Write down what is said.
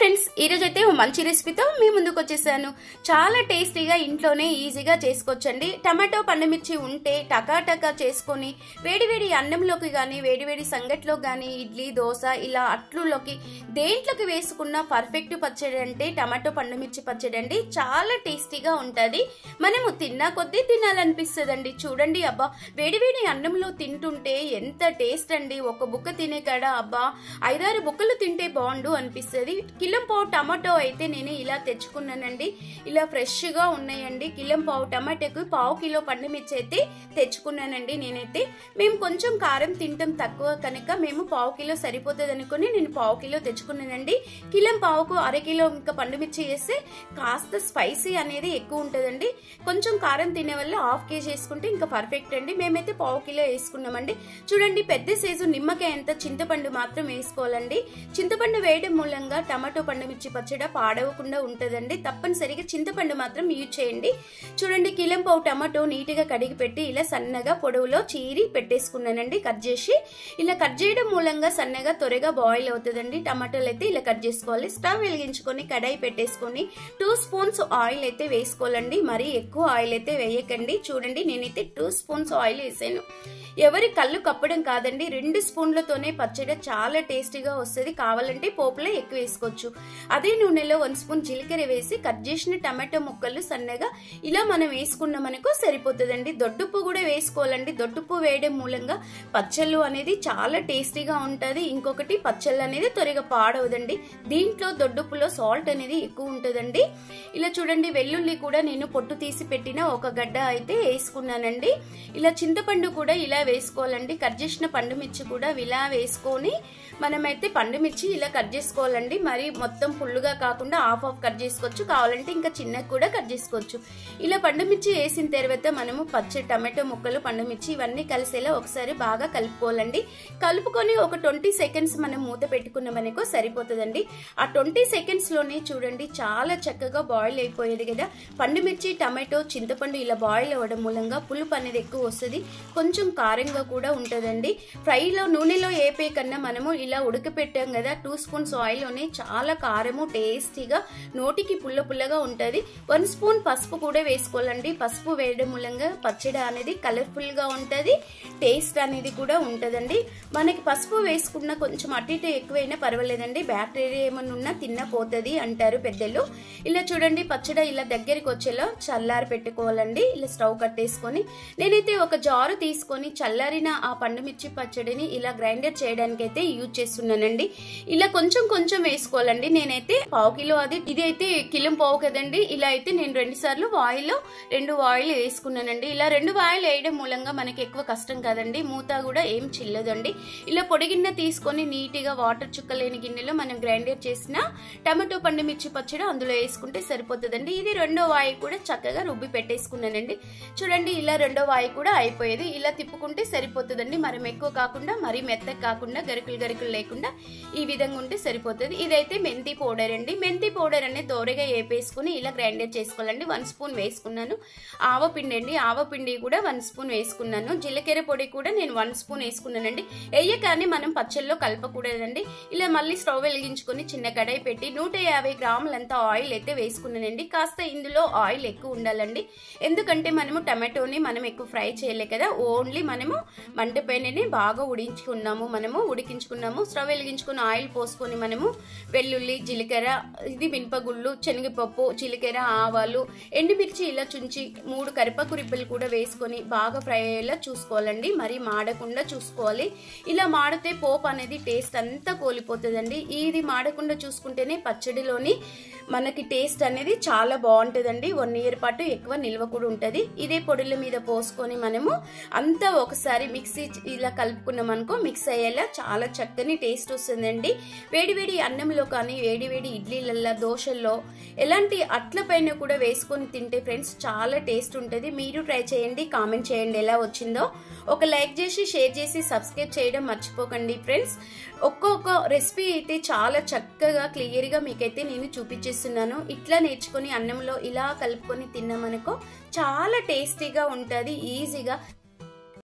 Friends, ఈ రోజు అయితే మంచి రెసిపీతో మీ ముందుకు వచ్చేసాను. చాలా టేస్టీగా ఇంట్లోనే ఈజీగా చేసుకోవచ్చండి. టమాటో పండుమిర్చి ఉంటే టకా చేసుకొని వేడివేడి అన్నంలోకి కానీ వేడివేడి సంగట్లోకి కానీ ఇడ్లీ దోశ ఇలా అట్లులోకి దేంట్లోకి వేసుకున్న పర్ఫెక్ట్ పచ్చడి అంటే టమాటో పండుమిర్చి పచ్చడి అండి. చాలా టేస్టీగా ఉంటుంది. మనము తిన్నా కొద్దీ తినాలనిపిస్తుందండి. చూడండి అబ్బా, వేడివేడి అన్నంలో తింటుంటే ఎంత టేస్ట్ అండి. ఒక బుక్క తినే కాడ అబ్బా 5-6 బుక్కలు తింటే బాగుండు అనిపిస్తుంది. కిలంపావు టమాటో అయితే నేను ఇలా తెచ్చుకున్నానండి. ఇలా ఫ్రెష్ గా ఉన్నాయండి. కిలంపావు టమాటోకి 1/2 కిలో పండుమిర్చి అయితే తెచ్చుకున్నానండి. నేనైతే మేము కొంచెం కారం తింటాం తక్కువ కనుక మేము 1/2 కిలో సరిపోతుంది అనుకుని నేను 1/2 కిలో తెచ్చుకున్నానండి. కిలంపావుకు 1/2 కిలో ఇంకా పండుమిర్చి వేస్తే కాస్త స్పైసీ అనేది ఎక్కువ ఉంటుందండి. కొంచెం కారం తినే వల్ల 1/2 కేజీ వేసుకుంటే ఇంకా పర్ఫెక్ట్ అండి. మేమైతే 1/2 కిలో వేసుకున్నామండి. చూడండి, పెద్ద సైజు నిమ్మకాయ అంత చింతపండు మాత్రం వేసుకోవాలండి. చింతపండు వేయడం మూలంగా టమాటో పండుమిర్చి పచ్చడి పాడవకుండా ఉంటుందండి. తప్పనిసరిగా చింతపండు మాత్రం యూజ్ చేయండి. చూడండి, కిలంపావు టమాటో నీట్ గా కడిగి పెట్టి ఇలా సన్నగా పొడవులో చీరి పెట్టేసుకున్నానండి. కట్ చేసి ఇలా కట్ చేయడం మూలంగా సన్నగా త్వరగా బాయిల్ అవుతుందండి. టమాటోలు అయితే ఇలా కట్ చేసుకోవాలి. స్టవ్ వెలిగించుకొని కడాయి పెట్టేసుకొని 2 స్పూన్స్ ఆయిల్ అయితే వేసుకోవాలండి. మరీ ఎక్కువ ఆయిల్ అయితే వేయకండి. చూడండి, నేనైతే 2 స్పూన్స్ ఆయిల్ వేసాను. ఎవరి కళ్ళు కప్పడం కాదండి, 2 స్పూన్లతోనే పచ్చడి చాలా టేస్టీగా వస్తుంది. కావాలంటే పోపులో ఎక్కువ వేసుకోవచ్చు. అదే నూనెలో 1 స్పూన్ జీలకర్ర వేసి కట్ చేసిన టమాటో ముక్కలు సన్నగా ఇలా మనం వేసుకున్నామనుకో సరిపోతుందండి. దొడ్డుప్పు కూడా వేసుకోవాలండి. దొడ్డుప్పు వేయడం మూలంగా పచ్చళ్ళు అనేది చాలా టేస్టీగా ఉంటుంది. ఇంకొకటి పచ్చళ్ళు అనేది త్వరగా పాడవదండి. దీంట్లో దొడ్డుప్పులో సాల్ట్ అనేది ఎక్కువ ఉంటుందండి. ఇలా చూడండి, వెల్లుల్లి కూడా నేను పొట్టు తీసి పెట్టిన 1 గడ్డ అయితే వేసుకున్నానండి. ఇలా చింతపండు కూడా ఇలా వేసుకోవాలండి. కట్ చేసిన పండుమిర్చి కూడా ఇలా వేసుకొని మనమైతే పండుమిర్చి ఇలా కట్ చేసుకోవాలండి. మరి మొత్తం ఫుల్గా కాకుండా హాఫ్ కట్ చేసుకోవచ్చు. కావాలంటే ఇంకా చిన్నగా కూడా కట్ చేసుకోవచ్చు. ఇలా పండుమిర్చి వేసిన తర్వాత మనము టమాటో ముక్కలు పండుమిర్చి ఇవన్నీ కలిసేలా ఒకసారి బాగా కలుపుకోవాలండి. కలుపుకొని ఒక 20 సెకండ్స్ మనం మూత పెట్టుకున్నామనుకో సరిపోతుందండి. ఆ 20 సెకండ్స్ లోనే చూడండి చాలా చక్కగా బాయిల్ అయిపోయేది కదా. పండుమిర్చి టమాటో చింతపండు ఇలా బాయిల్ అవ్వడం మూలంగా పులుపు అనేది ఎక్కువ వస్తుంది. కొంచెం కారంగా కూడా ఉంటుందండి. ఫ్రైలో నూనెలో వేపే కన్నా మనము ఇలా ఉడకపెట్టాం కదా 2 స్పూన్స్ ఆయిల్ లోనే చాలా కారము టేస్టీగా నోటికి పుల్లగా ఉంటది. 1 స్పూన్ పసుపు కూడా వేసుకోవాలండి. పసుపు వేయడం మూలంగా పచ్చడి అనేది కలర్ఫుల్ గా ఉంటది. టేస్ట్ అనేది కూడా ఉంటదండి. మనకి పసుపు వేసుకున్న కొంచెం అటు ఇటు ఎక్కువైనా పర్వాలేదండి. బ్యాక్టీరియా ఏమన్నా ఉన్నా తిన్న పోతుంది అంటారు పెద్దలు. ఇలా చూడండి, పచ్చడి ఇలా దగ్గరికి వచ్చేలా చల్లారి పెట్టుకోవాలండి. ఇలా స్టవ్ కట్టేసుకొని నేనైతే ఒక జారు తీసుకొని చల్లారిన ఆ పండుమిర్చి పచ్చడిని ఇలా గ్రైండర్ చేయడానికి అయితే యూజ్ చేస్తున్నానండి. ఇలా కొంచెం వేసుకోవాలండి. నేనైతే 1/2 కిలో ఇది అయితే కిలంపావు కదండి. ఇలా అయితే నేను 2 సార్లు రెండు ఆయిల్ వేసుకున్నానండి. ఇలా 2 ఆయిల్ వేయడం మూలంగా మనకి ఎక్కువ కష్టం కాదండి. మూత కూడా ఏం చిల్లదండి. ఇలా పొడి గిన్నె తీసుకొని నీట్ గా వాటర్ చుక్కలేని గిన్నెలో మనం గ్రైండర్ చేసిన టమాటో పండుమిర్చి పచ్చడి అందులో వేసుకుంటే సరిపోతుందండి. ఇది 2వ ఆయిల్ కూడా చక్కగా రుబ్బి పెట్టేసుకున్నానండి. చూడండి, ఇలా 2వ ఆయిల్ కూడా అయిపోయేది. ఇలా తిప్పుకుంటే సరిపోతుందండి. మరి ఎక్కువ కాకుండా మరీ మెత్తగా కాకుండా గరుకులు లేకుండా ఈ విధంగా ఉంటే సరిపోతుంది. ఇదైతే మెంతి పౌడర్ అండి. మెంతి పౌడర్ అనేది దోరగా వేపేసుకుని ఇలా గ్రైండర్ చేసుకోవాలండి. 1 స్పూన్ వేసుకున్నాను. ఆవపిండి అండి, ఆవపిండి కూడా 1 స్పూన్ వేసుకున్నాను. జీలకర్ర పొడి కూడా నేను 1 స్పూన్ వేసుకున్నానండి. వేయకాని మనం పచ్చళ్ళలో కలపకూడదండి. ఇలా మళ్ళీ స్టవ్ వెలిగించుకొని చిన్న కడాయి పెట్టి 150 గ్రాములంతా ఆయిల్ అయితే వేసుకున్నానండి. కాస్త ఇందులో ఆయిల్ ఎక్కువ ఉండాలండి. ఎందుకంటే మనము టమాటోని మనం ఎక్కువ ఫ్రై చేయలే కదా, ఓన్లీ మనము మంట పైననే బాగా ఉడికించుకున్నాము. స్టవ్ వెలిగించుకుని ఆయిల్ పోసుకొని మనము వెల్లుల్లి, జీలకర్ర, ఇది మినపగుళ్ళు, శనగపప్పు, జీలకర్ర, ఆవాలు, ఎండుమిర్చి ఇలా చుంచి 3 కరివేపాకు రిబ్బలు కూడా వేసుకొని బాగా ఫ్రై అయ్యేలా చూసుకోవాలండి. మరి మాడకుండా చూసుకోవాలి. ఇలా మాడితే పోపు అనేది టేస్ట్ అంతా కోల్పోతుందండి. ఇది మాడకుండా చూసుకుంటేనే పచ్చడిలోని మనకి టేస్ట్ అనేది చాలా బాగుంటుందండి. 1 ఇయర్ పాటు ఎక్కువ నిల్వ కూడా ఉంటుంది. ఇదే పొడుల మీద పోసుకొని మనము అంతా ఒకసారి మిక్సీ ఇలా కలుపుకున్నాం అనుకో మిక్స్ అయ్యేలా చాలా చక్కని టేస్ట్ వస్తుందండి. వేడివేడి అన్నంలో కానీ వేడివేడి ఇడ్లీలల్లో, దోశల్లో, ఎలాంటి అట్ల పైన కూడా వేసుకొని తింటే ఫ్రెండ్స్ చాలా టేస్ట్ ఉంటుంది. మీరు ట్రై చేయండి, కామెంట్ చేయండి ఎలా వచ్చిందో. ఒక లైక్ చేసి షేర్ చేసి సబ్స్క్రైబ్ చేయడం మర్చిపోకండి ఫ్రెండ్స్. ఒక్కొక్క రెసిపీ అయితే చాలా చక్కగా క్లియర్ గా మీకైతే నేను చూపించేస్తున్నాను. ఇట్లా నేర్చుకుని అన్నంలో ఇలా కలుపుకొని తిన్నామనుకో చాలా టేస్టీగా ఉంటుంది. ఈజీగా